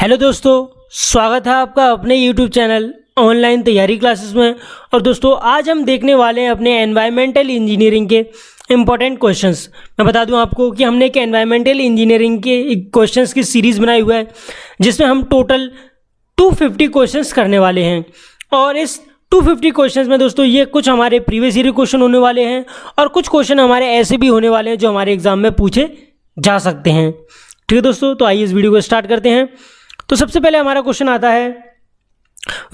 Hello दोस्तों, स्वागत है आपका अपने यूट्यूब चैनल ऑनलाइन तैयारी क्लासेस में। और दोस्तों आज हम देखने वाले हैं अपने एनवायरमेंटल इंजीनियरिंग के इम्पोर्टेंट क्वेश्चंस। मैं बता दूं आपको कि हमने एक एनवायरमेंटल इंजीनियरिंग के क्वेश्चंस की सीरीज़ बनाई हुआ है जिसमें हम टोटल 250 क्वेश्चंस करने वाले हैं। और इस 250 क्वेश्चंस में दोस्तों ये कुछ हमारे प्रीवियस ईयर क्वेश्चन होने वाले हैं और कुछ क्वेश्चन हमारे ऐसे भी होने वाले हैं जो हमारे एग्जाम में पूछे जा सकते हैं। ठीक है दोस्तों, तो आइए इस वीडियो को स्टार्ट करते हैं। तो सबसे पहले हमारा क्वेश्चन आता है,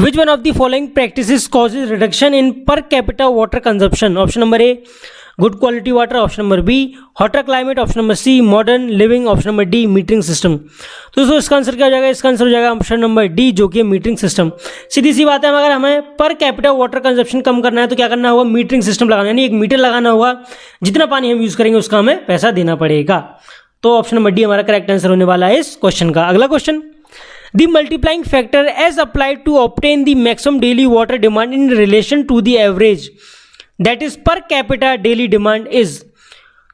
which one of the following practices causes reduction in per capita water consumption. Option number A good quality water, option number B hotter climate, option number C modern living, option number D metering system. तो दोस्तों इसका आंसर क्या हो जाएगा? इसका answer हो जाएगा ऑप्शन नंबर डी जो कि मीटरिंग सिस्टम। सीधी सी बात है, अगर हमें पर कैपिटा वाटर कंजप्शन कम करना है तो क्या करना होगा? मीटरिंग सिस्टम लगाना, यानी एक मीटर लगाना होगा। जितना पानी हम यूज़ करेंगे उसका हमें पैसा देना पड़ेगा। तो ऑप्शन नंबर डी हमारा करेक्ट आंसर होने वाला है इस क्वेश्चन का। अगला question, the multiplying factor as applied to obtain the maximum daily water demand in relation to the average that is per capita daily demand is।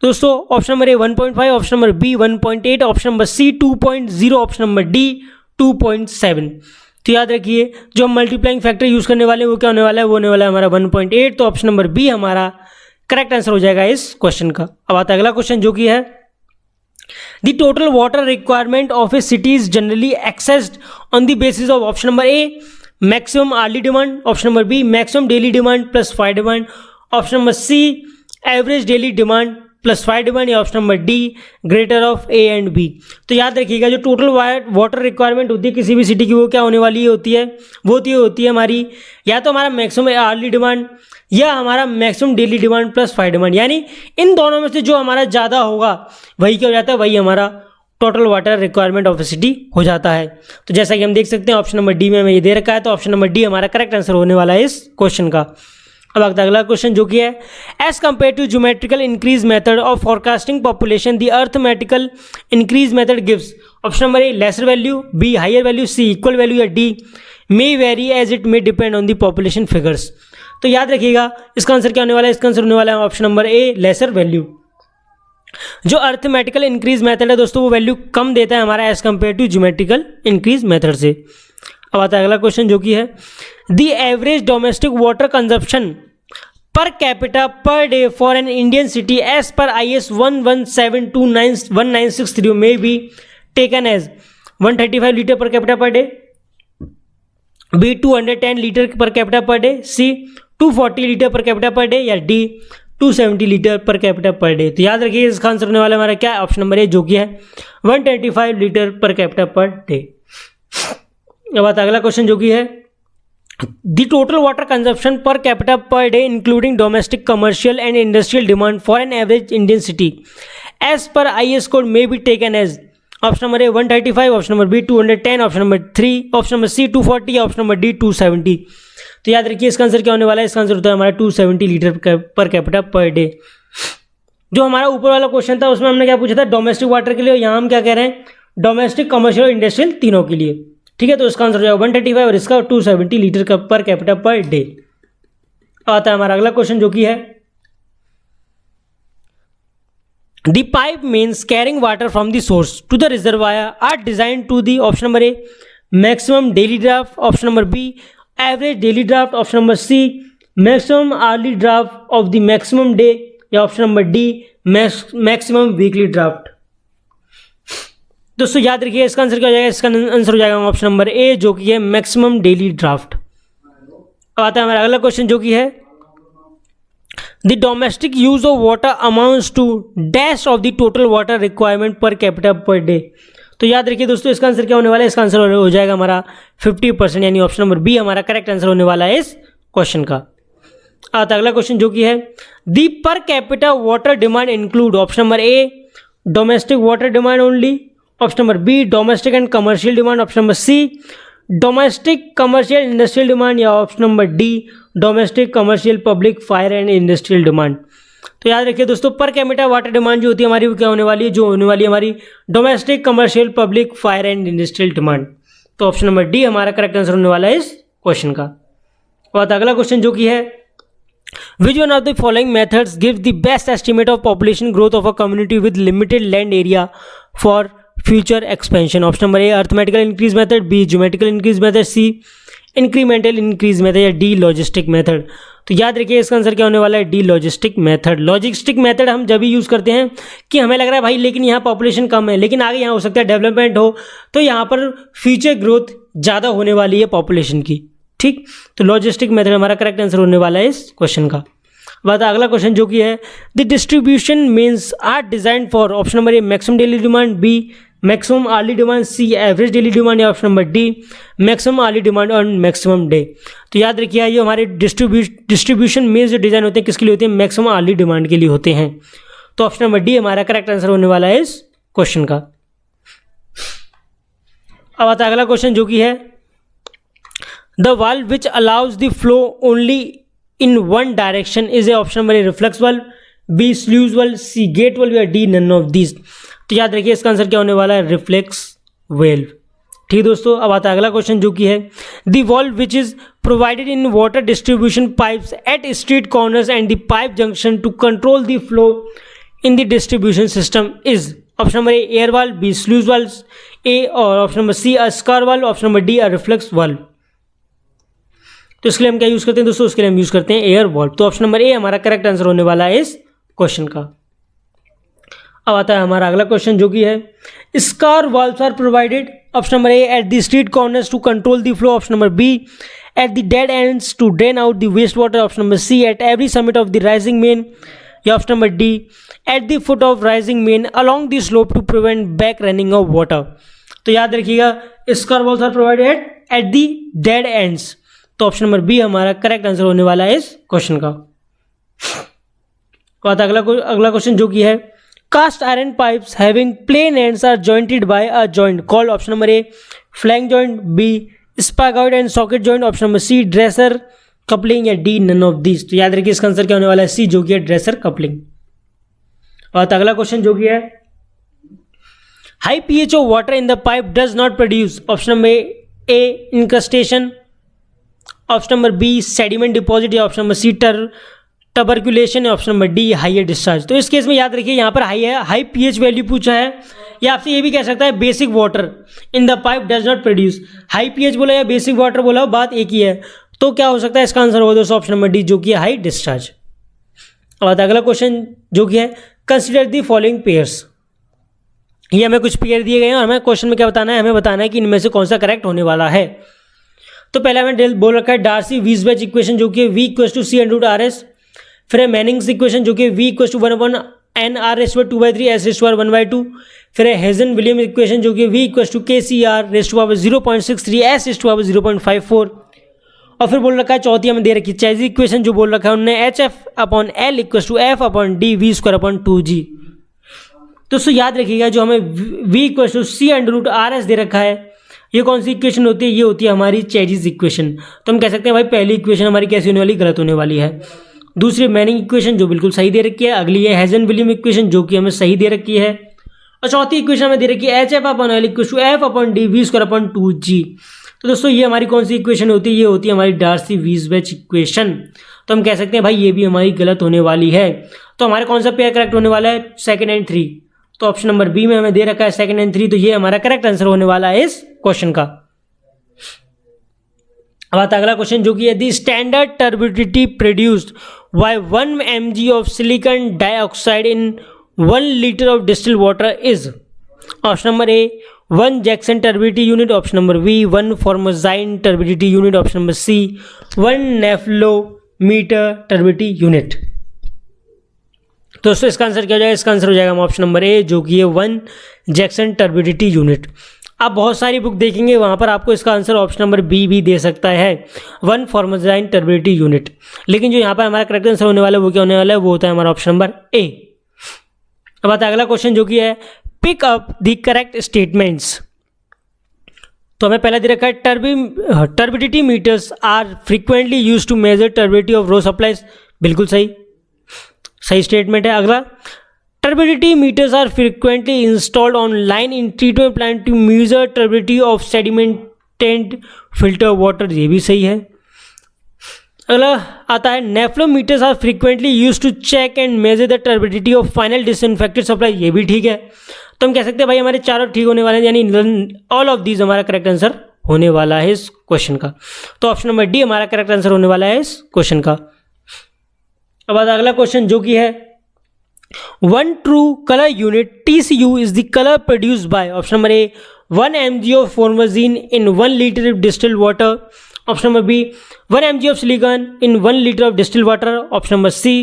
दोस्तों option number A 1.5, option number B 1.8, option number C 2.0, option number D 2.7। तो याद रखिए जो हम multiplying factor use करने वाले हैं वो क्या होने वाला है? वो होने वाला है हमारा 1.8। तो ऑप्शन नंबर बी हमारा करेक्ट आंसर हो जाएगा इस क्वेश्चन का। अब आता है अगला क्वेश्चन जो कि है, The total water requirement of a city is generally accessed on the basis of option number A maximum hourly demand, option number B maximum daily demand plus fire demand, option number C average daily demand plus 5 demand, या option number D greater of A and B. तो याद रखिएगा जो total water requirement होती है किसी भी city की वो क्या होने वाली होती है? वो होती है हमारी या तो हमारा मैक्सिमम आर्ली डिमांड या हमारा maximum daily demand plus 5 demand. यानी इन दोनों में से जो हमारा ज़्यादा होगा वही क्या हो जाता है? वही हमारा total water requirement of A city हो जाता है। तो जैसा कि हम देख सकते हैं ऑप्शन नंबर डी में हमें ये दे रखा है, तो ऑप्शन नंबर डी हमारा करेक्ट आंसर होने वाला है इस क्वेश्चन का। अब अगला क्वेश्चन जो कि है, as compare to geometrical increase method of forecasting population the arithmetical increase method gives. Option number A lesser value, B higher value, C equal value, या D may vary as it may depend on the population figures. तो याद रखिएगा इसका आंसर क्या होने वाला है? इसका आंसर होने वाला है option number A lesser value. जो अर्थमेटिकल इंक्रीज मेथड है दोस्तों वो वैल्यू कम देता है हमारा as compare to geometrical increase method से। अब आता है अगला क्वेश्चन जो कि है, the average domestic water consumption per capita per day for an Indian city as per IS 11721963 may be taken as 135 litre per capita per day, B 210 litre per capita per day, C 240 litre per capita per day, या D 270 litre per capita per day. तो याद रखिए इसका answer होने वाला हमारा क्या है? ऑप्शन नंबर ए जो कि है 125 litre per capita per day. अब आता है अगला क्वेश्चन जो कि है, the total water consumption per capita per day including domestic commercial and industrial demand for an average Indian city as per IS code may be taken as. Option number A 135, option number B 210, option number 3, option number C 240, option number D 270। तो याद रखिए इसका आंसर क्या होने वाला है? इसका आंसर होता है हमारा 270 litre per capita per day. जो हमारा ऊपर वाला क्वेश्चन था उसमें हमने क्या पूछा था? डोमेस्टिक वाटर के लिए। यहाँ हम क्या कह रहे हैं? डोमेस्टिक कमर्शियल इंडस्ट्रियल तीनों के लिए। ठीक है, तो इसका आंसर हो जाएगा 135 और इसका 270 litre per capita per day. आता है हमारा अगला क्वेश्चन जो कि है, the pipe mains carrying water from the source to the reservoir are design to the. Option number A maximum daily draft, option number B average daily draft, option number C maximum hourly draft of the maximum day, या option number D maximum weekly draft. दोस्तों याद रखिए इसका आंसर क्या हो जाएगा? इसका आंसर हो जाएगा ऑप्शन नंबर ए जो कि है मैक्सिमम डेली ड्राफ्ट। अब आता है हमारा अगला क्वेश्चन जो कि है, the domestic use of water amounts to dash of the total water requirement per capita per day. तो याद रखिए दोस्तों इसका आंसर क्या होने वाला है? इसका आंसर हो जाएगा हमारा 50%, यानी ऑप्शन नंबर बी हमारा करेक्ट आंसर होने वाला है इस क्वेश्चन का। आता है अगला क्वेश्चन जो कि है, the per capita water demand include. Option number A domestic water demand only, option number B domestic and commercial demand, option number C domestic commercial industrial demand, या option number D domestic commercial public fire and industrial demand. तो याद रखिए दोस्तों पर capita water demand जो होती है हमारी वो क्या होने वाली है? जो होने वाली है हमारी domestic commercial public fire and industrial demand. तो ऑप्शन नंबर डी हमारा करेक्ट आंसर होने वाला है इस क्वेश्चन का। और अगला क्वेश्चन जो कि है, Which one of the following methods gives the best estimate of population growth of a community with limited land area for future expansion. Option number A arithmetical increase method, B geometrical increase method, C incremental increase method या D logistic method. तो याद रखिए इसका आंसर क्या होने वाला है, D logistic method. Logistic method हम जब भी यूज़ करते हैं कि हमें लग रहा है भाई लेकिन यहाँ पॉपुलेशन कम है, लेकिन आगे यहाँ हो सकता है डेवलपमेंट हो, तो यहाँ पर फ्यूचर ग्रोथ ज़्यादा होने वाली है पॉपुलेशन की, ठीक। तो लॉजिस्टिक मेथड हमारा करेक्ट आंसर होने वाला है इस क्वेश्चन का। बात अगला क्वेश्चन जो कि है the distribution mains are design for. Option number A maximum daily demand, B maximum hourly demand, C average daily demand या option number D maximum hourly demand on maximum day. तो याद रखिए ये हमारे डिस्ट्रीब्यूशन मीन्स जो design होते हैं किसके लिए होते हैं, मैक्सिमम अर्ली डिमांड के लिए होते हैं। तो ऑप्शन नंबर डी हमारा करेक्ट आंसर होने वाला है इस क्वेश्चन का। अब आता है अगला क्वेश्चन जो कि है the valve which allows the flow only in one direction is a. Option number A reflex valve, B sluice valve, C gate valve या डी नन ऑफ दीज। तो याद रखिए इसका आंसर क्या होने वाला है, रिफ्लेक्स वेल्व, ठीक दोस्तों। अब आता है अगला क्वेश्चन जो कि है the valve which is provided in water distribution pipes at street corners and the pipe junction to control the flow in the distribution system is. Option number A air valve, B sluice valve a और option number C a scour valve, option number D a reflux valve. तो इसके लिए हम क्या use करते हैं दोस्तों, उसके लिए हम यूज़ करते हैं एयर वाल्व। तो ऑप्शन नंबर ए हमारा करेक्ट आंसर होने वाला है इस क्वेश्चन का। अब आता है हमारा अगला क्वेश्चन जो कि है scour valves are provided. Option number A at the street corners to control the flow, option number B at the dead ends to drain out the waste water, option number C at every summit of the rising main या option number D at the foot of rising main along the slope to prevent back running of water. तो याद रखिएगा scour valves are provided at the dead ends. तो option number B हमारा correct answer होने वाला है इस question का। तो आता है अगला क्वेश्चन जो कि है cast iron pipes having plain ends are jointed by a joint called. Option number A flange joint, B spigot and socket joint, option number C Dresser coupling या डी नन ऑफ दिस। तो याद रखिए इसका आंसर क्या होने वाला है, सी जो कि है ड्रेसर कपलिंग। और अगला क्वेश्चन जो कि है high pH of water in the pipe does not produce. Option number A incrustation, option number B sediment deposit या option number C tuberculation, option number D higher discharge. तो इस case में याद रखिए यहाँ पर हाई पीएच वैल्यू पूछा है, या आपसे ये भी कह सकता है basic water in the pipe does not produce. High pH बोला या बेसिक वाटर बोला बात एक ही है, तो क्या हो सकता है इसका आंसर होगा दोस्तों ऑप्शन नंबर डी जो कि है हाई डिस्चार्ज। और अगला क्वेश्चन जो कि है कंसिडर द फॉलोइंग पेयर्स। ये हमें कुछ पेयर दिए गए हैं और हमें क्वेश्चन में क्या बताना है, हमें बताना है कि इनमें से कौन सा करेक्ट होने वाला है। तो पहले हमें बोल रखा है डार्सी वीजबैच इक्वेशन जो कि v equal to C under root R S, फिर है मैनिंग्स इक्वेशन जो कि v equal to 1/n/r/2/3 s/1/2, फिर है हेजन विलियम इक्वेशन जो कि v equal to kcr/0.63 s/0.54, और फिर बोल रखा है चौथी हमें दे रखी है चेजी इक्वेशन जो बोल रखा है उन्होंने HF/L equal to F/D v²/2g। दोस्तों याद रखिएगा जो हमें v equal to C under root R S दे रखा है ये कौन सी इक्वेशन होती है, ये होती है हमारी चेजीज इक्वेशन। तो हम कह सकते हैं भाई पहली इक्वेशन हमारी कैसी होने वाली, गलत होने वाली है। दूसरी मैनिंग इक्वेशन जो बिल्कुल सही दे रखी है, अगली है हेजन विलियम इक्वेशन जो कि हमें सही दे रखी है, और चौथी इक्वेशन हमें दे रखी है HF/L equal to F/D v²/2g। तो दोस्तों ये हमारी कौन सी इक्वेशन होती है, ये होती है हमारी डार्सी वीजबैच इक्वेशन। तो हम कह सकते हैं भाई ये भी हमारी गलत होने वाली है। तो हमारे कौन सा पेयर करेक्ट होने वाला है, सेकंड एंड थ्री। तो ऑप्शन नंबर बी में हमें दे रखा है सेकंड एंड थ्री, तो ये हमारा करेक्ट आंसर होने वाला है इस क्वेश्चन का। अब आता अगला क्वेश्चन जो कि है the standard turbidity produced by 1 mg of silicon dioxide in 1 litre of distilled water is. Option number A 1 Jackson turbidity unit, option number B 1 formazin turbidity unit, option number C 1 nephelometer turbidity unit. दोस्तों इसका आंसर क्या हो जाएगा, इसका answer हो जाएगा option number ए जो कि है 1 जैक्सन टर्बिडिटी यूनिट। आप बहुत सारी बुक देखेंगे वहाँ पर आपको इसका आंसर ऑप्शन नंबर बी भी दे सकता है 1 फॉर्मोजाइन टर्बिडिटी यूनिट, लेकिन जो यहाँ पर हमारा करेक्ट आंसर होने वाला है वो क्या होने वाला है, वो होता है हमारा ऑप्शन नंबर ए। अब आता है अगला क्वेश्चन जो कि है pick up the correct statements. तो हमें पहला दे रखा है turbidity meters are frequently use to measure turbidity of raw supplies, बिल्कुल सही स्टेटमेंट है। अगला turbidity meters are frequently installed on line in treatment plant to measure turbidity of sedimented filter water, ये भी सही है। अगला आता है nephelometers are frequently use to check and measure the turbidity of final disinfected supply, ये भी ठीक है। तो हम कह सकते हैं भाई हमारे चारों ठीक होने वाले हैं, यानी ऑल ऑफ दीज हमारा करेक्ट आंसर होने वाला है इस क्वेश्चन का। तो ऑप्शन नंबर डी हमारा करेक्ट आंसर होने वाला है इस क्वेश्चन का। अब अगला क्वेश्चन जो कि है 1 true colour unit TCU is the colour produced by, option number A 1 mg of formazine in 1 liter of distilled water, option number B 1 mg of silicon in 1 liter of distilled water, option number C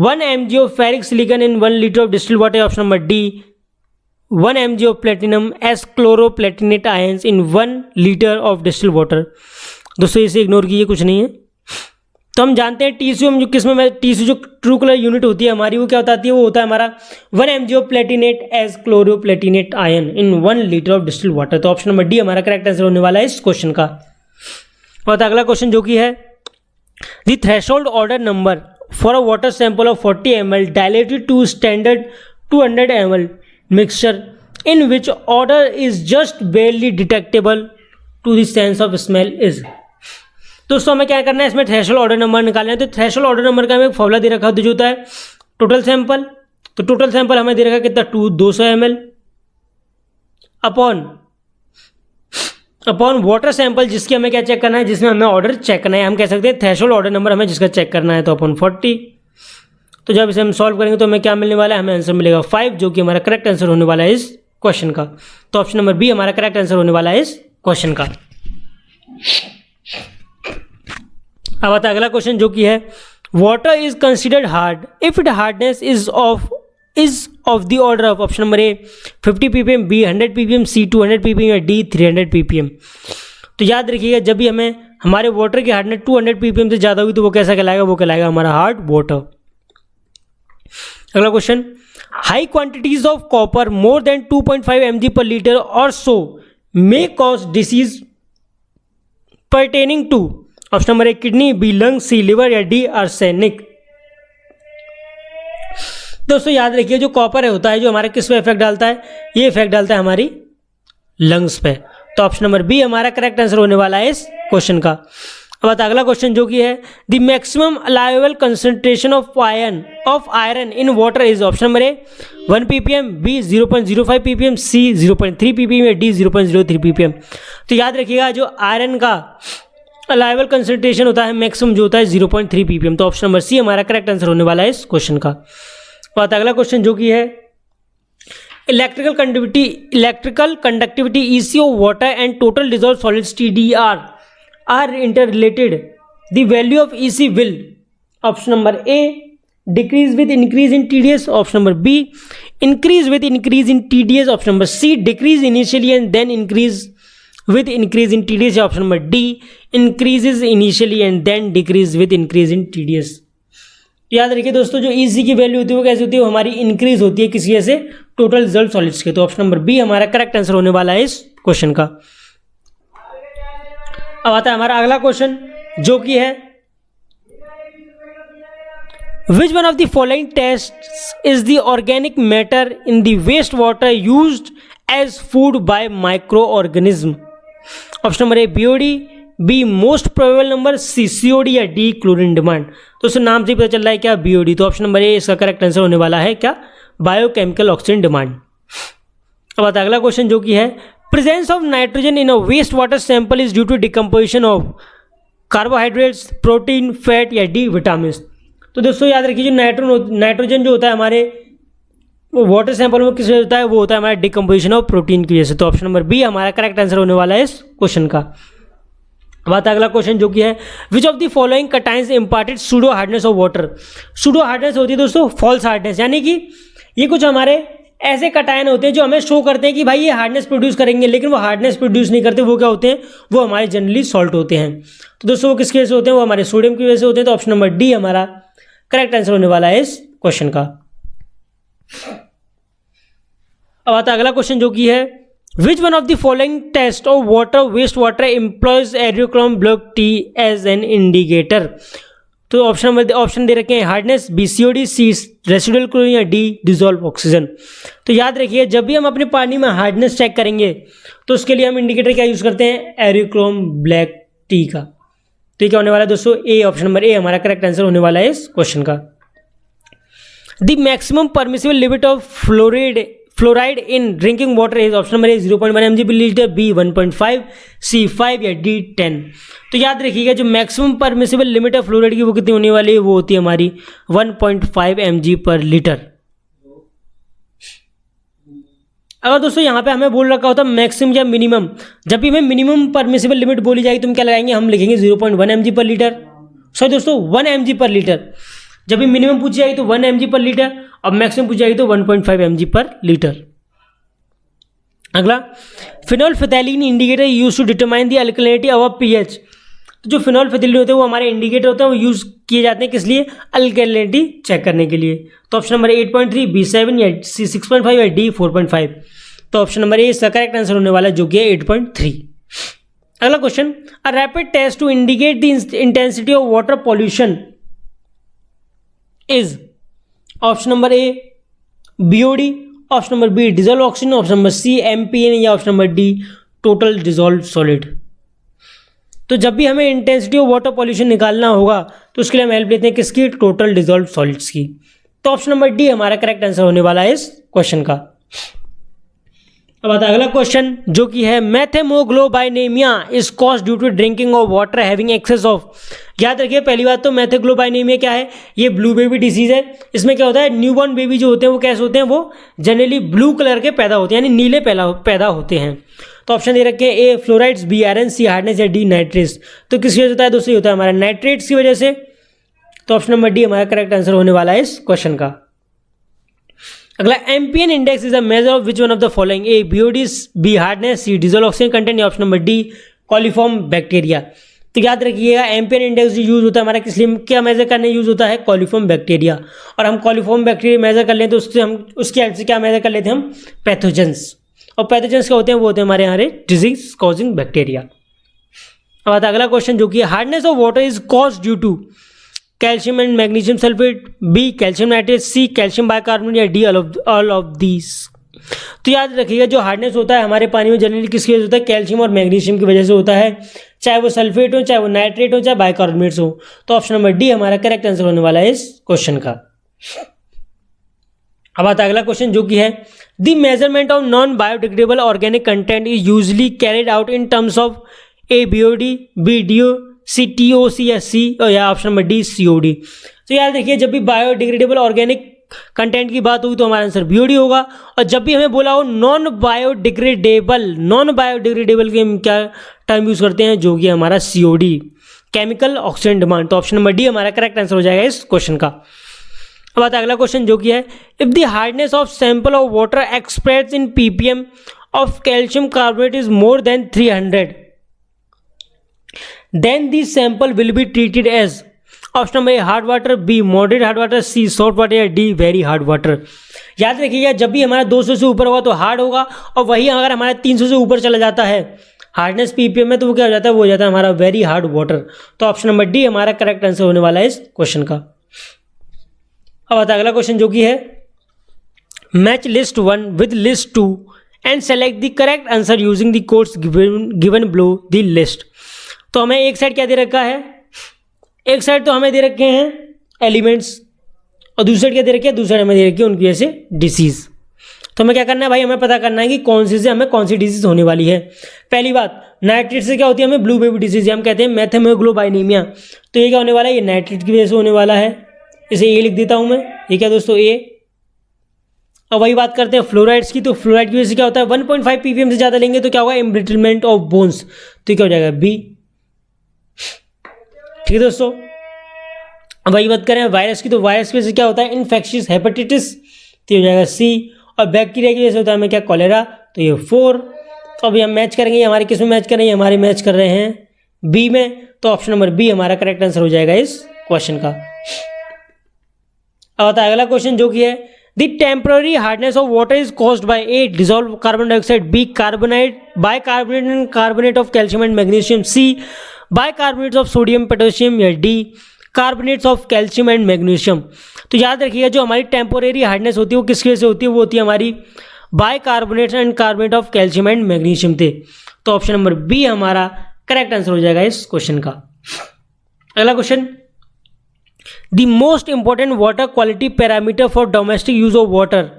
1 mg of ferric silicon in 1 liter of distilled water, option number D 1 mg of platinum as chloroplatinate ions in 1 liter of distilled water। दोस्तों इसे ignore कीजिए, कुछ नहीं है। तो हम जानते हैं TCU हम जो किसमें TCU जो ट्रू कलर यूनिट होती है हमारी, वो क्या होता है, वो होता है हमारा 1 mg of platinate as chloroplatinate ion in 1 liter of distilled water। तो ऑप्शन नंबर डी हमारा करेक्ट आंसर होने वाला है इस क्वेश्चन का। और अगला क्वेश्चन जो कि है the threshold order number for a water sample of 40 ml diluted to standard 200 ml mixture in which order is just barely detectable to the sense of smell is. दोस्तों हमें क्या करना है, इसमें थ्रेशोल्ड ऑर्डर नंबर निकालना है। तो threshold order number का हमें एक फॉर्मूला दे रखा है जो होता है टोटल सैंपल। तो टोटल सैंपल हमें दे रखा है कितना 200 ml अपॉन वाटर सैंपल जिसकी हमें क्या चेक करना है, जिसमें हमें ऑर्डर चेक करना है। हम कह सकते हैं थ्रेशोल्ड ऑर्डर नंबर हमें जिसका चेक करना है तो अपॉन 40। तो जब इसे हम सॉल्व करेंगे तो हमें क्या मिलने वाला है, हमें आंसर मिलेगा 5, जो कि हमारा करेक्ट आंसर होने वाला है इस क्वेश्चन का। तो ऑप्शन नंबर बी हमारा करेक्ट आंसर होने वाला है इस क्वेश्चन का। अब आता है अगला क्वेश्चन जो कि है water is considered hard if it hardness is of the order of, option number A 50 ppm, B 100 ppm, C 200 ppm या डी 300 ppm। तो याद रखिएगा जब भी हमें हमारे वाटर की हार्डनेस 200 ppm से ज़्यादा होगी तो वो कैसा कहलाएगा, वो कहलाएगा हमारा हार्ड वाटर। अगला question high quantities of copper more than 2.5 mg per litre और so may cause disease pertaining to, option number A kidney, B lung, C liver या डी आर्सेनिक। दोस्तों याद रखिए जो कॉपर होता है जो हमारे किस पे इफेक्ट डालता है, ये इफेक्ट डालता है हमारी लंग्स पे। तो ऑप्शन नंबर बी हमारा करेक्ट आंसर होने वाला है इस क्वेश्चन का। अब आता अगला क्वेश्चन जो कि है the maximum allowable concentration of iron in water is, option number A 1 ppm, B 0.05 ppm, C 0.3 ppm या डी 0.03 ppm। तो याद रखिएगा जो आयरन का अलाउएबल कंसंट्रेशन होता है मैक्सिमम जो होता है 0.3 ppm। तो ऑप्शन नंबर सी हमारा करेक्ट आंसर होने वाला है इस क्वेश्चन का। और अगला क्वेश्चन जो कि है electrical conductivity EC of water and total dissolve solids TDR are interrelated, the value of EC will, option number A decrease with increase in TDS, option number B increase with increase in TDS, option number C decrease initially and then increase with increase in TDS, option number D increases initially and then decrease with increase in TDS। याद रखिए दोस्तों जो EC की value होती है वो कैसे होती है, वो हमारी इंक्रीज होती है किसी ऐसे टोटल डिजॉल्व सॉलिड्स के। तो ऑप्शन नंबर बी हमारा करेक्ट आंसर होने वाला है इस क्वेश्चन का। अब आता है हमारा अगला क्वेश्चन जो कि है which one of the following test is the organic matter in the waste water used as food by microorganism, option number A BOD, B most probable number, C COD या D chlorine demand. तो उससे नाम से पता चल रहा है क्या BOD। तो ऑप्शन नंबर ए इसका करेक्ट आंसर होने वाला है क्या बायोकेमिकल ऑक्सीजन डिमांड। अब आता है अगला क्वेश्चन जो कि है presence of nitrogen in a waste water sample is due to decomposition of carbohydrates, protein, fat या डी विटामिन। तो दोस्तों याद रखिए जो नाइट्रोजन जो होता है हमारे वाटर सैंपल में किस वजह होता है, वो होता है हमारा डिकम्पोजिशन ऑफ प्रोटीन की वजह से। तो ऑप्शन नंबर बी हमारा करेक्ट आंसर होने वाला है इस क्वेश्चन का। बात अगला क्वेश्चन जो कि है which of the following cations imparted pseudo hardness of water. Pseudo hardness होती है दोस्तों फॉल्स हार्डनेस, यानी कि ये कुछ हमारे ऐसे कटायन होते हैं जो हमें शो करते हैं कि भाई ये हार्डनेस प्रोड्यूस करेंगे, लेकिन वो हार्डनेस प्रोड्यूस नहीं करते। वो क्या होते हैं, वो हमारे जनरली सॉल्ट होते हैं। तो दोस्तों वो किसकी वजह से होते हैं, वो हमारे सोडियम की वजह से होते हैं। तो ऑप्शन नंबर डी हमारा करेक्ट आंसर होने वाला है इस क्वेश्चन का। अब आता है अगला क्वेश्चन जो कि है which one of the following test of water waste water employs eriochrome black T as an indicator. तो ऑप्शन दे रखे हैं hardness, B COD, C residual chlorine या डी डिजॉल्व ऑक्सीजन। तो याद रखिए जब भी हम अपने पानी में हार्डनेस चेक करेंगे तो उसके लिए हम इंडिकेटर क्या यूज़ करते हैं, एरियोक्रोम ब्लैक टी का। तो ये क्या होने वाला है दोस्तों, ए, ऑप्शन नंबर ए हमारा करेक्ट आंसर होने वाला है इस क्वेश्चन का। The maximum permissible limit of fluoride in drinking water is, option number A 0.1 mg/L, B 1.5, C 5 या डी 10। तो याद रखिएगा जो maximum permissible limit of fluoride की वो कितनी होने वाली है, वो होती है हमारी 1.5 mg/L। अगर दोस्तों यहाँ पे हमें बोल रखा होता मैक्सिमम या मिनिमम, जब भी हमें मिनिमम परमिसिबल लिमिट बोली जाएगी तो हम क्या लगाएंगे, हम लिखेंगे 0.1 mg/L। सॉरी दोस्तों 1 mg/L। जब भी मिनिमम पूछी जाएगी तो 1 mg/L और मैक्सिमम पूछी जाएगी तो 1.5 mg/L। अगला, phenolphthalein indicator use to determine the alkalinity of pH. तो जो फिनोल्फिथैलीन होते हैं वो हमारे इंडिकेटर होते हैं, वो यूज किए जाते हैं किस लिए, अल्कलिनिटी चेक करने के लिए। तो ऑप्शन नंबर 8.3, बी 7 या सी 6.5 या डी 4.5। तो ऑप्शन नंबर ए इसका करेक्ट आंसर होने वाला है जो कि है 8.3। अगला question, a rapid test to indicate the intensity of water pollution is, option number A BOD, option number B dissolve oxygen, option number C MPN या option number D total dissolve solid. तो जब भी हमें intensity of water pollution निकालना होगा तो उसके लिए हम हेल्प लेते हैं किसकी, टोटल डिजोल्व सॉलिड्स की। तो ऑप्शन नंबर डी हमारा करेक्ट आंसर होने वाला है इस क्वेश्चन का। अब आता है अगला क्वेश्चन जो कि है methaemoglobinaemia is caused due to drinking of water having excess of. याद रखिए पहली बात तो मेथेग्लोबाइनेमिया क्या है, ये ब्लू बेबी डिसीज है। इसमें क्या होता है, न्यूबॉर्न बेबी जो होते हैं वो कैसे होते हैं, वो जनरली ब्लू कलर के पैदा होते हैं, यानी नीले पैदा होते हैं। तो ऑप्शन दे रखे हैं ए फ्लोराइड्स, बी आयरन, सी हार्डनेस या डी नाइट्रेट्स। तो किस वजह से होता है दोस्तों, होता है हमारा नाइट्रेट्स की वजह से। तो ऑप्शन नंबर डी हमारा करेक्ट आंसर होने वाला है इस क्वेश्चन का। अगला, MPN index is a measure of which one of the following, A BOD, B hardness, C dissolve oxygen content या option number D coliform bacteria. तो याद रखिएगा MPN इंडेक्स जो यूज होता है हमारा किस लिए, क्या मेजर करने यूज होता है, कॉलीफॉर्म बैक्टीरिया। और हम कॉलीफॉर्म बैक्टीरिया मेजर कर लें तो उससे हम उसकी हेल्प से क्या मेजर कर लेते हैं, हम पैथोजेंस। और पैथोजेंस क्या होते हैं, वो होते हैं हमारे यहाँ डिजीज कॉजिंग बैक्टीरिया। अब आता है अगला क्वेश्चन जो कि hardness of water is caused due to calcium and magnesium sulphate, B calcium nitrate, C calcium bicarbonate या डी ऑल ऑफ दीज। तो याद रखिएगा जो हार्डनेस होता है हमारे पानी में जनरली किसकी वजह से होता है, कैल्शियम और मैग्नीशियम की वजह से होता है, चाहे वो सल्फेट हो, चाहे वो नाइट्रेट हो, चाहे बाइकार्बोनेट्स हो। तो ऑप्शन नंबर डी हमारा करेक्ट आंसर होने वाला है इस क्वेश्चन का। अब आता है अगला क्वेश्चन जो कि है the measurement of non biodegradable organic content is usually carried out in terms of A BOD, B DO, C TOC या सी या ऑप्शन नंबर डी COD। तो याद रखिए जब भी बायोडिग्रेडेबल ऑर्गेनिक कंटेंट की बात होगी तो हमारा आंसर BOD होगा। और जब भी हमें बोला हो नॉन बायोडिग्रेडेबल के हम क्या टर्म यूज करते हैं, जो कि हमारा COD, केमिकल ऑक्सीजन डिमांड। तो ऑप्शन नंबर डी हमारा करेक्ट आंसर हो जाएगा इस क्वेश्चन का। अब आता है अगला क्वेश्चन जो कि है if the hardness of sample of water expressed in ppm of calcium carbonate is more than 300 then this sample will be treated as, option number A hard water, B moderate hard water, C salt water या D very hard water. याद रखिएगा जब भी हमारा 200 से ऊपर होगा तो हार्ड होगा, और वही अगर हमारा 300 से ऊपर चला जाता है हार्डनेस ppm में तो वो क्या हो जाता है, वो हो जाता है हमारा वेरी हार्ड वाटर। तो ऑप्शन नंबर डी हमारा करेक्ट आंसर होने वाला है इस क्वेश्चन का। अब आता है अगला क्वेश्चन जो कि है match list 1 with list 2 and select the correct answer using the codes given below the list. तो हमें एक साइड क्या दे रखा है, एक साइड तो हमें दे रखे हैं एलिमेंट्स और दूसरी साइड क्या दे रखी है, दूसरी साइड हमें दे रखी है उनकी वजह से डिसीज। तो हमें क्या करना है भाई, हमें पता करना है कि कौन सी से हमें कौन सी डिजीज होने वाली है। पहली बात नाइट्रेट से क्या होती है, हमें ब्लू बेबी डिजीज, हम कहते हैं मेथेमोग्लोबाइनेमिया। तो ये क्या होने वाला है, ये नाइट्रेट की वजह से होने वाला है, इसे ए लिख देता हूं मैं, ये क्या दोस्तों ए। अब वही बात करते हैं फ्लोराइड्स की, तो फ्लोराइड की वजह से क्या होता है 1.5 ppm से ज़्यादा लेंगे तो क्या होगा, एम्ब्रिटलमेंट ऑफ बोन्स। तो क्या हो जाएगा बी। ठीक है दोस्तों, अब वही बात करें वायरस की, तो वायरस की वजह से क्या होता है इन्फेक्शियस हेपेटाइटिस, तो हो जाएगा सी। और बैक्टीरिया की वजह से होता है हमें क्या, कॉलेरा, तो ये 4। तो अभी हम मैच करेंगे, हमारे किस में मैच करेंगे, हमारे मैच कर रहे हैं बी में। तो ऑप्शन नंबर बी हमारा करेक्ट आंसर हो जाएगा इस क्वेश्चन का। अब आता है अगला क्वेश्चन जो कि है the temporary hardness of water is caused by A dissolve carbon dioxide, B carbonate bicarbonate and carbonate of calcium and magnesium, C bicarbonates of sodium potassium या D carbonates of calcium and magnesium. तो याद रखिएगा जो हमारी temporary hardness होती है वो किसकी वजह से होती है, वो होती है हमारी bicarbonates and carbonate of calcium and magnesium थे। तो ऑप्शन नंबर बी हमारा करेक्ट आंसर हो जाएगा इस क्वेश्चन का। अगला question, the most important water quality parameter for domestic use of water,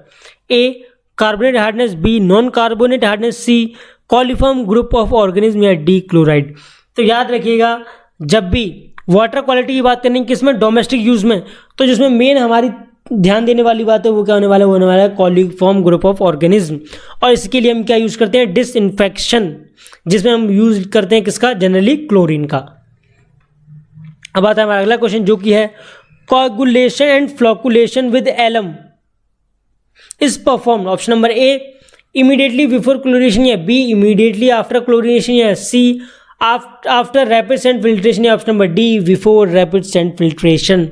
A carbonate hardness, B non carbonate hardness, C coliform group of organism, या D chloride. तो याद रखिएगा जब भी वाटर क्वालिटी की बात करेंगे किसमें, डोमेस्टिक यूज में, तो जिसमें मेन हमारी ध्यान देने वाली बात है वो क्या होने वाला है, वो होने वाला है कॉलिफॉर्म ग्रुप ऑफ ऑर्गेनिज्म। और इसके लिए हम क्या यूज करते हैं, डिसइंफेक्शन, जिसमें हम यूज करते हैं किसका, जनरली क्लोरीन का। अब आता है हमारा अगला क्वेश्चन जो कि है coagulation and flocculation with alum is perform, option number A immediately before chlorination, या बी इमीडिएटली आफ्टर क्लोरीनेशन, या C after rapid sand filtration, या option number D before rapid sand filtration.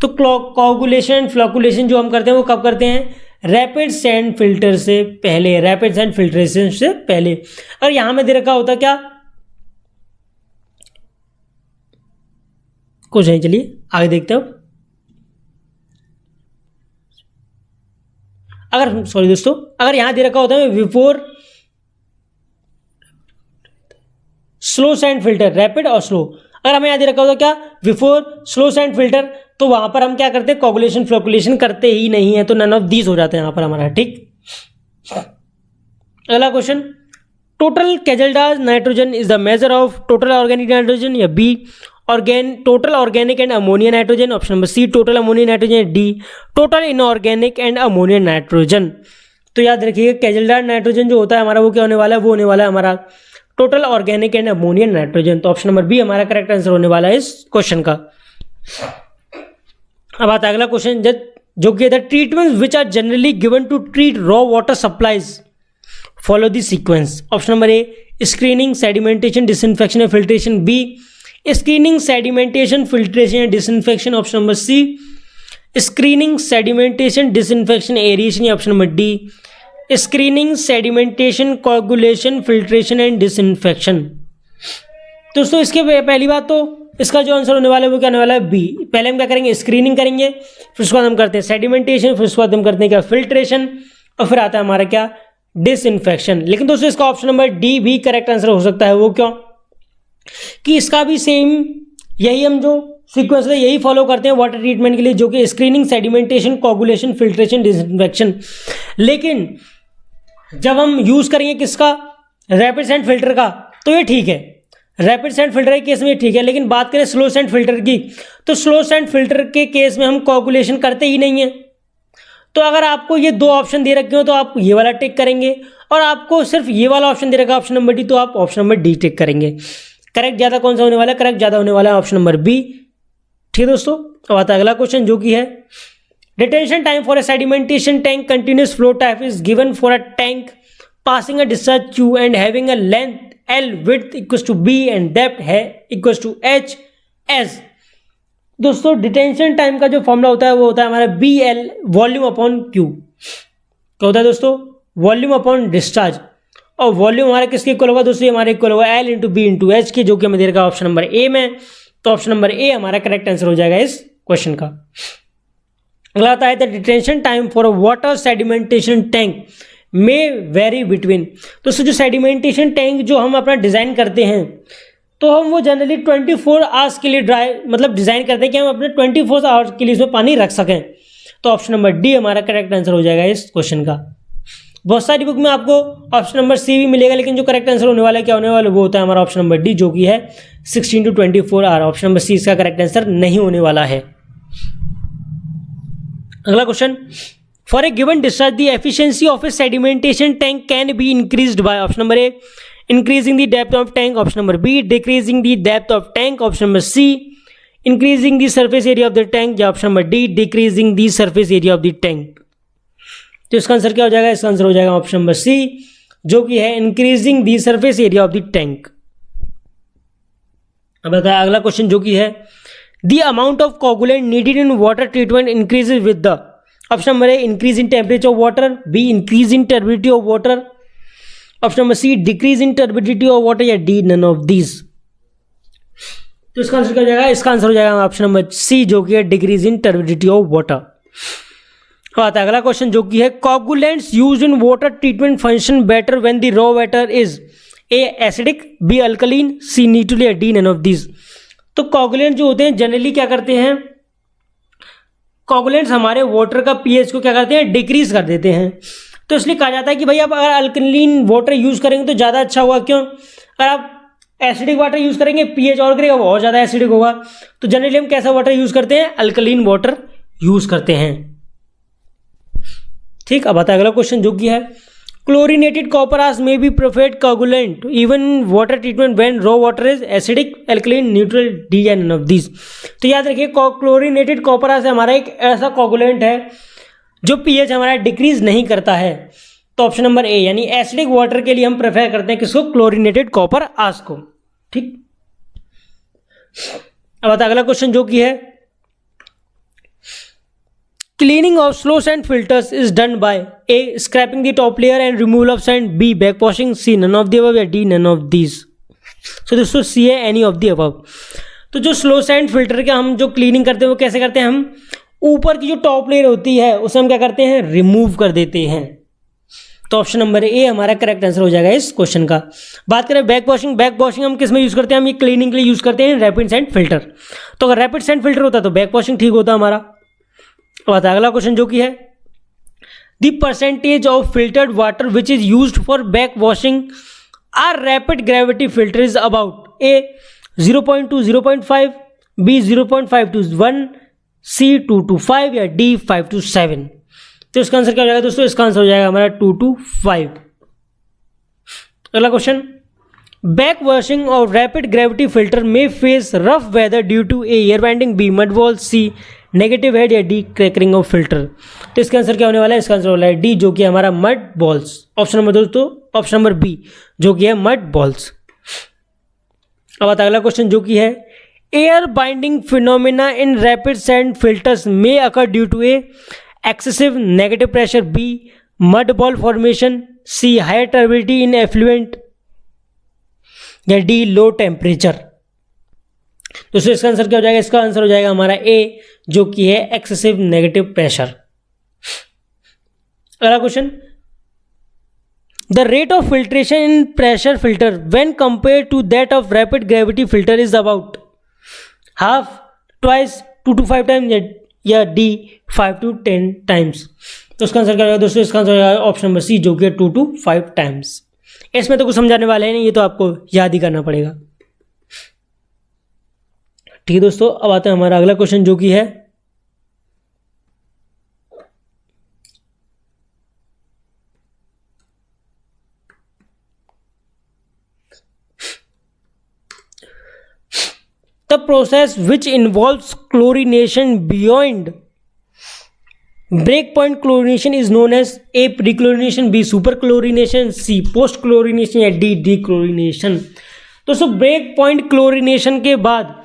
तो कोगुलेशन एंड फ्लोकुलेशन जो हम करते हैं वो कब करते हैं, रैपिड सैंड फिल्टर से पहले, रैपिड सैंड फिल्ट्रेशन से पहले। और यहां में दे रखा होता क्या, कुछ नहीं, चलिए आगे देखते हो। अगर सॉरी दोस्तों, अगर यहां दे रखा होता है before slow sand filter, rapid और स्लो, अगर हमें यहां दे रखा होता क्या, बिफोर स्लो सैंड फिल्टर, तो वहां पर हम क्या करते हैं, कोगुलेशन फ्लोकुलेशन करते ही नहीं है, तो नन ऑफ दीज हो जाते हैं यहां पर हमारा, ठीक। अगला question, total Kjeldahl nitrogen is the measure of total organic nitrogen, या B total organic and ammonia nitrogen, option number C total ammonia nitrogen, D total inorganic and ammonia nitrogen. तो याद रखिएगा कैजल्डाज नाइट्रोजन जो होता है हमारा वो क्या होने वाला है, वो होने वाला है हमारा total organic and ammonia nitrogen. तो ऑप्शन नंबर बी हमारा करेक्ट आंसर होने वाला है इस क्वेश्चन का। अब आता है अगला क्वेश्चन जो कि the treatments which are generally given to treat raw water supplies follow the sequence, option number A screening, sedimentation, disinfection या filtration, B screening, sedimentation, filtration या disinfection, option number C screening, sedimentation, disinfection, aeration, या option number D screening, sedimentation, coagulation, filtration and disinfection. दोस्तों इसके पहली बात तो इसका जो आंसर होने वाला है वो क्या होने वाला है, बी। पहले हम क्या करेंगे, स्क्रीनिंग करेंगे, फिर उसके बाद हम करते हैं सेडिमेंटेशन, फिर उसके बाद हम करते हैं क्या, फिल्ट्रेशन, और फिर आता है हमारा क्या, डिसइंफेक्शन। लेकिन दोस्तों इसका ऑप्शन नंबर डी भी करेक्ट आंसर हो सकता है। वो क्यों, कि इसका भी सेम यही हम जो सीक्वेंस है यही फॉलो करते हैं वाटर ट्रीटमेंट के लिए, जो कि screening, sedimentation, coagulation, filtration, disinfection. लेकिन जब हम यूज करेंगे किसका, रैपिड सैंड फिल्टर का, तो ये ठीक है, रैपिड सैंड फिल्टर के केस में ठीक है। लेकिन बात करें स्लो सैंड फिल्टर की, तो स्लो सैंड फिल्टर के केस में हम कोगुलेशन करते ही नहीं है। तो अगर आपको ये दो ऑप्शन दे रखे हो तो आप ये वाला टिक करेंगे, और आपको सिर्फ ये वाला ऑप्शन दे रखा है ऑप्शन नंबर डी, तो आप ऑप्शन नंबर डी टिक करेंगे। करेक्ट ज़्यादा कौन सा होने वाला है, करेक्ट ज़्यादा होने वाला है ऑप्शन नंबर बी। ठीक है दोस्तों, अब आता है अगला क्वेश्चन जो कि है detention time for a sedimentation tank continuous flow type is given for a tank passing a discharge tube and having a length L, width equals to B and depth है equals to H S। दोस्तों detention time का जो formula होता है वो होता है हमारा BL वॉल्यूम अपॉन Q। क्या होता है दोस्तों, वॉल्यूम अपॉन डिस्चार्ज, और वॉल्यूम हमारा किसके इक्वल होगा दोस्तों, हमारे इक्वल होगा L into B into H के, जो कि हमें दे रखा ऑप्शन नंबर ए में। तो ऑप्शन नंबर ए हमारा करेक्ट आंसर हो जाएगा इस क्वेश्चन का। अगला आता है the detention time for a water sedimentation tank में वेरी बिटवीन। दोस्तों जो सेडिमेंटेशन टैंक जो हम अपना डिज़ाइन करते हैं, तो हम वो जनरली 24 आवर्स के लिए डिज़ाइन करते हैं कि हम अपने 24 आवर्स के लिए इसमें पानी रख सकें। तो ऑप्शन नंबर डी हमारा करेक्ट आंसर हो जाएगा इस क्वेश्चन का। बहुत सारी बुक में आपको ऑप्शन नंबर सी भी मिलेगा, लेकिन जो करेक्ट आंसर होने वाला है क्या होने वाला है, वो होता है हमारा ऑप्शन नंबर डी, जो कि है 16 to 24 hour. Option number C इसका करेक्ट आंसर नहीं होने वाला है। अगला question, for a given discharge the efficiency of a sedimentation tank can be increased by, option number A increasing the depth of tank, option number B decreasing the depth of tank, option number C increasing the surface area of the tank, या option number D decreasing the surface area of the tank. तो इसका आंसर क्या हो जाएगा, इसका answer हो जाएगा ऑप्शन नंबर सी, जो कि है increasing the surface area of the tank. अब बताया अगला क्वेश्चन जो कि है the amount of coagulant needed in water treatment increases with the, option number A increase in temperature of water, B increase in turbidity of water, option number C decrease in turbidity of water, या D none of these. तो इसका आंसर क्या हो जाएगा, इसका answer हो जाएगा ऑप्शन नंबर सी, जो कि है decrease in turbidity of water. आता है अगला क्वेश्चन जो कि है coagulants used in water treatment function better when the raw water is A acidic, B alkaline, C neutral, या डी नन ऑफ दीज। तो कोगुलेंट जो होते हैं जनरली क्या करते हैं, कोगुलेंट्स हमारे वाटर का पीएच को क्या करते हैं, डिक्रीज कर देते हैं। तो इसलिए कहा जाता है कि भाई आप अगर अल्कलीन वाटर यूज़ करेंगे तो ज़्यादा अच्छा होगा। क्यों? अगर आप एसिडिक वाटर यूज़ करेंगे पीएच और गिरेगा, वो और ज़्यादा एसिडिक होगा। तो जनरली हम कैसा वाटर यूज़ करते हैं, अल्कलीन वाटर यूज़ करते हैं। ठीक, अब आता है अगला क्वेश्चन जो कि है क्लोरीनेटेड कॉपरास में be preferred coagulant even water treatment when raw water is acidic, alkaline, neutral, D या नन ऑफ दिस। तो याद रखिए क्लोरीनेटेड कॉपरास हमारा एक ऐसा कोगुलेंट है जो पीएच हमारा डिक्रीज नहीं करता है। तो ऑप्शन नंबर ए यानी एसिडिक वाटर के लिए हम प्रेफर करते हैं किसको, क्लोरीनेटेड कॉपरास को। ठीक, अब आता अगला क्वेश्चन जो कि है cleaning of slow sand filters is done by A scraping the top layer and removal of sand, B back washing, C none of the above या D none of these. So दोस्तों C है any of the above. तो जो slow sand filter का हम जो cleaning करते हैं वो कैसे करते हैं, हम ऊपर की जो टॉप लेयर होती है उसे हम क्या करते हैं, रिमूव कर देते हैं। तो ऑप्शन नंबर ए हमारा करेक्ट आंसर हो जाएगा इस क्वेश्चन का। बात करें बैक वॉशिंग, बैक वॉशिंग हम किस में यूज करते हैं, हम ये क्लीनिंग के लिए यूज करते हैं रैपिड सैंड फिल्टर। तो अगर रैपिड सैंड फिल्टर होता तो बैक वॉशिंग ठीक होता हमारा। अब आता है अगला क्वेश्चन जो कि है the percentage of filtered water which is used for back washing are rapid gravity filter is about A 0.2 0.5, B 0.5 to 1, C 2 to 5 या डी 5 to 7। तो इसका आंसर क्या हो जाएगा दोस्तों, इसका आंसर हो जाएगा हमारा 2 to 5। अगला क्वेश्चन बैक वॉशिंग और रैपिड ग्रेविटी फिल्टर में face rough weather due to A air binding, B mud ball, C negative head या डी क्रैकिंग ऑफ फिल्टर। तो इसका आंसर क्या होने वाला है, इसका आंसर होने वाला है डी जो कि हमारा मड बॉल्स। ऑप्शन नंबर दोस्तों ऑप्शन नंबर बी जो कि है मड बॉल्स। अब आता है अगला क्वेश्चन जो कि है air binding phenomena in rapid sand filters में occur due to A excessive negative pressure, B mud ball formation, C higher turbidity in effluent या डी लो टेम्परेचर। दोस्तों इसका आंसर क्या हो जाएगा, इसका आंसर हो जाएगा हमारा ए जो कि है एक्सेसिव नेगेटिव प्रेशर। अगला question the rate of filtration in pressure filter when compare to that of rapid gravity filter is about half, twice, 2 to 5 times या डी 5 to 10 टाइम्स। तो इसका आंसर क्या होगा दोस्तों, इसका आंसर हो जाएगा ऑप्शन नंबर सी जो कि 2 to 5 टाइम्स। इसमें तो कुछ समझाने वाले हैं नहीं, ये तो आपको याद ही करना पड़ेगा। ठीक है दोस्तों, अब आते हैं हमारा अगला क्वेश्चन जो कि है the process which involves chlorination beyond breakpoint chlorination is known as A pre-chlorination, B super chlorination, C post chlorination या D dechlorination। दोस्तों ब्रेक पॉइंट क्लोरीनेशन के बाद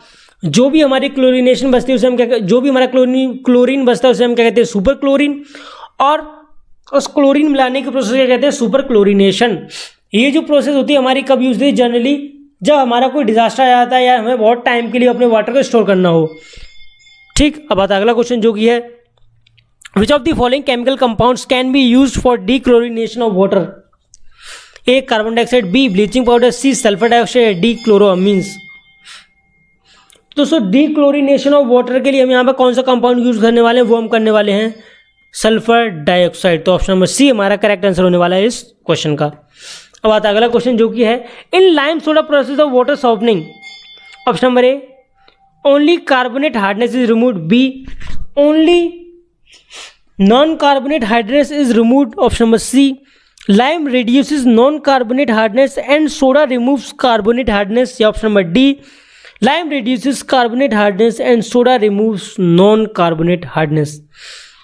जो भी हमारी क्लोरीनेशन बचती है उसे हम क्या, जो भी हमारा क्लोरीन बचता है उसे हम क्या कहते हैं, सुपर क्लोरीन। और उस क्लोरीन मिलाने के प्रोसेस क्या कहते हैं, सुपर क्लोरीनेशन। ये जो प्रोसेस होती है हमारी कब यूज होती है, जनरली जब हमारा कोई डिजास्टर आ जाता है या हमें बहुत टाइम के लिए अपने वाटर को स्टोर करना हो। ठीक, अब आता है अगला क्वेश्चन जो कि है which of the following chemical compounds can be used for dechlorination of water, A carbon dioxide, B bleaching powder, C sulphur dioxide, D chloramines. दोस्तों डीक्लोरिनेशन ऑफ वाटर के लिए हम यहाँ पर कौन सा कंपाउंड यूज करने वाले हैं, वो हम करने वाले हैं सल्फर डाइऑक्साइड। तो ऑप्शन नंबर सी हमारा करेक्ट आंसर होने वाला है इस क्वेश्चन का। अब आता है अगला क्वेश्चन जो कि है in lime soda process of water softening, option number A only carbonate hardness is removed, B only non carbonate hardness is removed, option number C lime reduces non-carbonate hardness and soda removes carbonate hardness, या option number D lime reduces carbonate hardness and soda removes non-carbonate hardness।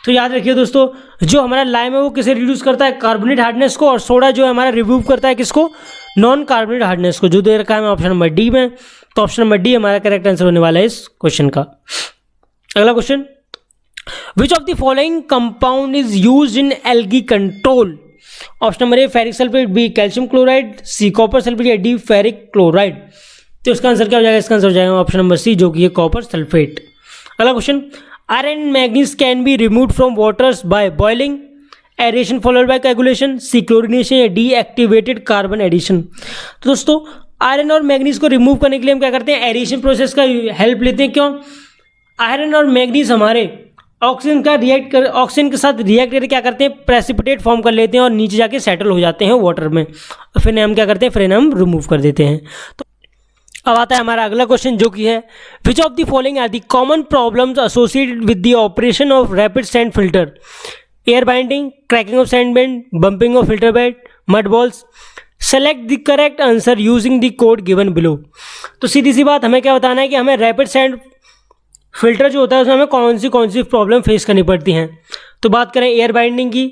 तो याद रखिए दोस्तों जो हमारा lime है वो किसे रिड्यूस करता है, कार्बोनेट हार्डनेस को, और सोडा जो है हमारा रिमूव करता है किसको, नॉन कार्बोनेट हार्डनेस को, जो दे रखा है ऑप्शन नंबर डी में। तो ऑप्शन नंबर डी हमारा करेक्ट आंसर होने वाला है इस क्वेश्चन का। अगला question which of the following compound is used in algae control, option number A ferric sulphate, B calcium chloride, C copper sulphate या डी फेरिक क्लोराइड। तो इसका आंसर क्या हो जाएगा, इसका आंसर हो जाएगा ऑप्शन नंबर सी जो कि है कॉपर सल्फेट। अगला question iron and manganese can be removed from waters by boiling, aeration followed by coagulation, C chlorination या डी एक्टिवेटेड कार्बन एडिशन। तो दोस्तों आयरन और मैग्नीज को रिमूव करने के लिए हम क्या करते हैं, एरेशन प्रोसेस का हेल्प लेते हैं। क्यों? आयरन और मैग्नीज हमारे ऑक्सीजन के साथ रिएक्ट करके क्या करते हैं, प्रेसिपिटेट फॉर्म कर लेते हैं और नीचे जाके सेटल हो जाते हैं वाटर में। फिर हम क्या करते हैं, फिर हम रिमूव कर देते हैं। तो अब आता है हमारा अगला क्वेश्चन, जो कि है which of the following are the common problems associated with the operation of rapid sand filter? Air binding, cracking of sand bed, bumping of filter bed, mud balls. Select the correct answer using the code given below. तो सीधी सी बात, हमें क्या बताना है कि हमें rapid sand filter जो होता है उसमें हमें कौन सी प्रॉब्लम फेस करनी पड़ती हैं। तो बात करें एयर बाइंडिंग की,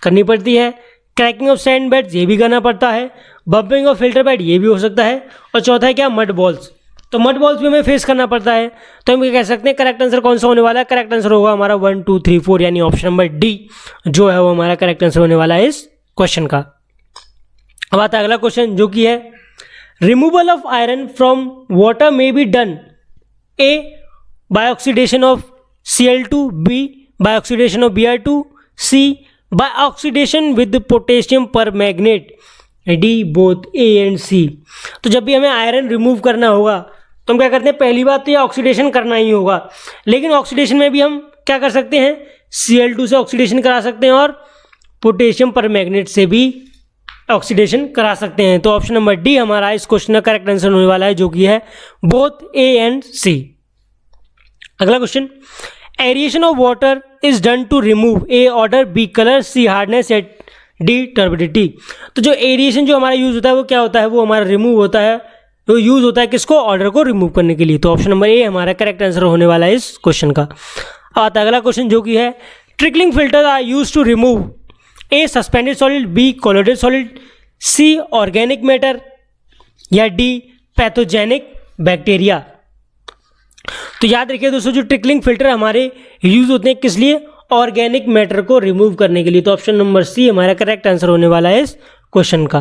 करनी पड़ती है। क्रैकिंग ऑफ सैंड बेड्स, ये भी करना पड़ता है। बम्पिंग ऑफ फिल्टर बेड, ये भी हो सकता है। और चौथा है क्या, मड बॉल्स। तो मड बॉल्स भी हमें फेस करना पड़ता है। तो हम क्या कह सकते हैं, करेक्ट आंसर कौन सा होने वाला है? करेक्ट आंसर होगा हमारा 1 2 3 4 यानी ऑप्शन नंबर डी जो है वो हमारा करेक्ट आंसर होने वाला है इस क्वेश्चन का। अब आता है अगला क्वेश्चन, जो कि है removal of iron from water may be done A by oxidation of Cl2, B by oxidation of Br2, C by oxidation with potassium permanganate, D both A and C। तो जब भी हमें आयरन रिमूव करना होगा तो हम क्या करते हैं, पहली बात तो ये ऑक्सीडेशन करना ही होगा। लेकिन ऑक्सीडेशन में भी हम क्या कर सकते हैं, Cl2 से ऑक्सीडेशन करा सकते हैं और पोटेशियम परमैंगनेट से भी ऑक्सीडेशन करा सकते हैं। तो ऑप्शन नंबर डी हमारा इस क्वेश्चन का करेक्ट आंसर होने वाला है, जो कि है बोथ ए एंड सी। अगला question, aeration of water is done to remove A odour, B colour, C hardness या डी टर्बिडिटी। तो जो एरिएशन जो हमारा यूज होता है वो क्या होता है, वो हमारा रिमूव होता है, वो यूज होता है किसको, ऑर्डर को रिमूव करने के लिए। तो ऑप्शन नंबर ए हमारा करेक्ट आंसर होने वाला है इस क्वेश्चन का। अब आता है अगला क्वेश्चन, जो कि है trickling filter are use to remove A suspended solid, B colloidal solid, C organic matter या डी पैथोजेनिक बैक्टीरिया। तो याद रखिए दोस्तों, जो ट्रिकलिंग फिल्टर हमारे यूज होते हैं किस लिए, ऑर्गेनिक मैटर को रिमूव करने के लिए। तो ऑप्शन नंबर सी हमारा करेक्ट आंसर होने वाला है इस क्वेश्चन का।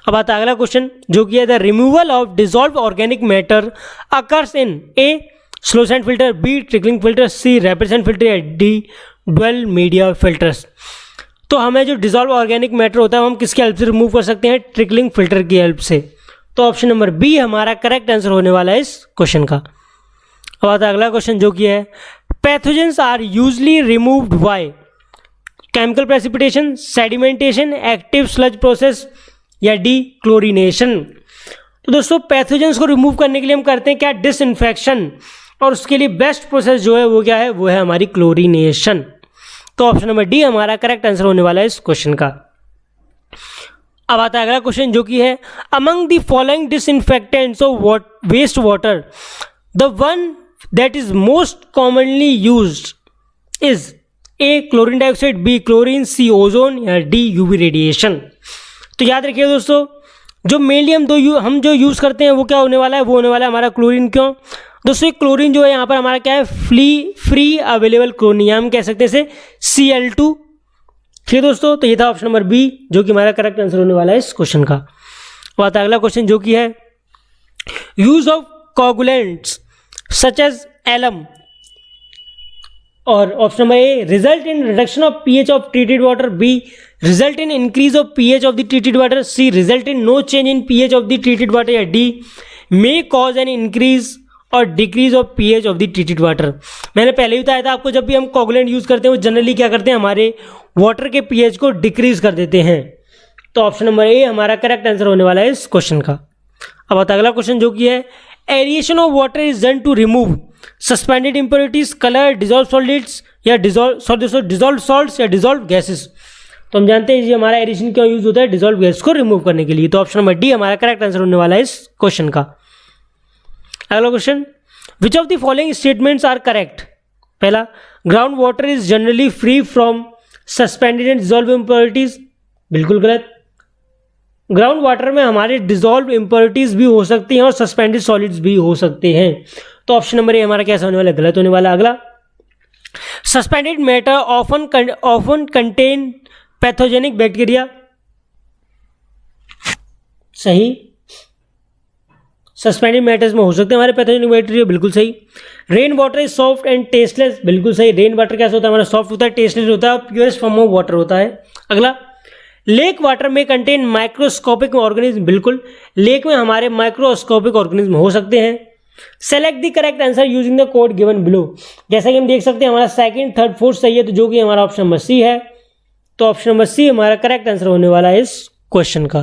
अब आता है अगला क्वेश्चन, जो कि है the removal of dissolve organic matter occurs in A slow sand filter, B trickling filter, C rapid sand filter या डी ड्वेल मीडिया फिल्टर्स। तो हमें जो डिसॉल्व ऑर्गेनिक मैटर होता है वो हम किसकी हेल्प से रिमूव कर सकते हैं, ट्रिकलिंग फिल्टर की हेल्प से। तो ऑप्शन नंबर बी हमारा करेक्ट आंसर होने वाला है इस क्वेश्चन का। अब आता है अगला क्वेश्चन, जो कि है pathogens are usually removed by chemical precipitation, sedimentation, active sludge process या डी क्लोरीनेशन। तो दोस्तों पैथोजेंस को रिमूव करने के लिए हम करते हैं क्या, डिसइंफेक्शन, और उसके लिए बेस्ट प्रोसेस जो है वो क्या है, वो है हमारी क्लोरीनेशन। तो ऑप्शन नंबर डी हमारा करेक्ट आंसर होने वाला है इस क्वेश्चन का। अब आता है अगला क्वेश्चन, जो कि है among the following disinfectants of waste water the one that is most commonly used is A chlorine dioxide, B chlorine, C ozone या D UV radiation। तो याद रखिए दोस्तों, जो मेनली हम जो यूज़ करते हैं वो क्या होने वाला है, वो होने वाला है हमारा क्लोरीन। क्यों दोस्तों, ये क्लोरीन जो है यहाँ पर हमारा क्या है, फ्री अवेलेबल क्लोरीन, या हम कह सकते हैं इसे Cl2। ठीक है दोस्तों, तो ये था ऑप्शन नंबर बी जो कि हमारा करेक्ट आंसर होने वाला है इस क्वेश्चन का। वो आता है अगला क्वेश्चन, जो कि है use of coagulants such as alum, और option number A result in reduction of pH of treated water, B result in increase of pH of the treated water, C result in no change in pH of the treated water या D may cause an increase और decrease of pH of the treated water. मैंने पहले ही बताया था आपको, जब भी हम कोगुलेंट यूज करते हैं वो जनरली क्या करते हैं, हमारे वाटर के पीएच को डिक्रीज कर देते हैं। तो ऑप्शन नंबर ए हमारा करेक्ट आंसर होने वाला है इस क्वेश्चन का। अब आता है अगला क्वेश्चन, जो कि है aeration of water is done to remove suspended impurities, colour, dissolve solids या डिजॉल्व सॉल्ट्स या डिजॉल्व गैसेस। तो हम जानते हैं ये हमारा एरिएशन क्यों यूज होता है, डिजॉल्व गैस को रिमूव करने के लिए। तो ऑप्शन नंबर डी हमारा करेक्ट आंसर होने वाला है इस क्वेश्चन का। अगला question, which of the following statements are correct. पहला, ground water is generally free from suspended and dissolve impurities, बिल्कुल गलत। ग्राउंड वाटर में हमारे डिजॉल्व इम्प्योरिटीज भी हो सकती हैं और सस्पेंडेड सॉलिड्स भी हो सकते हैं। तो ऑप्शन नंबर ए हमारा कैसा होने वाला है, गलत होने वाला। अगला, suspended matter often contain pathogenic bacteria, सही। सस्पेंडेड मैटर्स में हो सकते हैं हमारे पैथोजेनिक बैक्टीरिया, बिल्कुल सही। Rain water is soft and tasteless, बिल्कुल सही। रेन वाटर कैसा होता है, हमारा सॉफ्ट होता है, टेस्टलेस होता है, प्योरेस्ट फॉर्म ऑफ वाटर होता है। अगला, लेक वाटर में कंटेन माइक्रोस्कोपिक ऑर्गेनिज्म, बिल्कुल लेक में हमारे माइक्रोस्कोपिक ऑर्गेनिज्म हो सकते हैं। Select the correct answer using the code given below. जैसा कि हम देख सकते हैं हमारा सेकंड, थर्ड, फोर्थ सही है, तो जो कि हमारा ऑप्शन नंबर सी है। तो ऑप्शन नंबर सी हमारा करेक्ट आंसर होने वाला है इस क्वेश्चन का।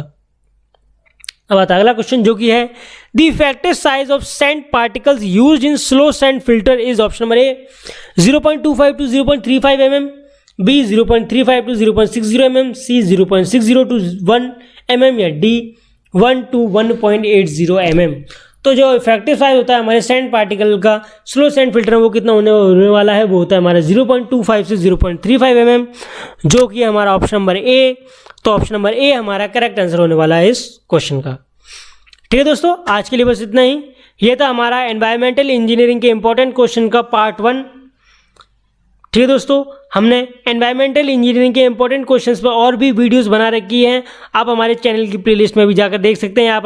अब आता है अगला क्वेश्चन जो कि है the effective size of sand particles used in slow sand filter is option number A 0.25 to 0.35 mm, B 0.35 to 0.60 mm, C 0.60 to 1 mm या डी 1 टू 1.80 mm। तो जो इफेक्टिव साइज होता है हमारे सैंड पार्टिकल का स्लो सैंड फिल्टर में वो कितना होने वाला है, वो होता है हमारा 0.25 से 0.35 mm, जो कि हमारा ऑप्शन नंबर ए। तो ऑप्शन नंबर ए हमारा करेक्ट आंसर होने वाला है इस क्वेश्चन का। ठीक है दोस्तों, आज के लिए बस इतना ही। ये था हमारा एनवायरमेंटल इंजीनियरिंग के इंपॉर्टेंट क्वेश्चन का पार्ट 1। ठीक है दोस्तों, हमने एनवायरमेंटल इंजीनियरिंग के इंपॉर्टेंट क्वेश्चंस पर और भी वीडियोस बना रखी हैं, आप हमारे चैनल की प्लेलिस्ट में भी जाकर देख सकते हैं। आप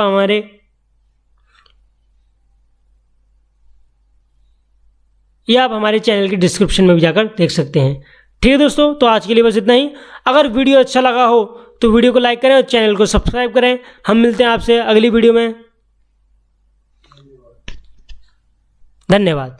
हमारे चैनल के डिस्क्रिप्शन में भी जाकर देख सकते हैं। ठीक है दोस्तों, तो आज के लिए बस इतना ही। अगर वीडियो अच्छा लगा हो तो वीडियो को लाइक करें और चैनल को सब्सक्राइब करें। हम मिलते हैं आपसे अगली वीडियो में। धन्यवाद।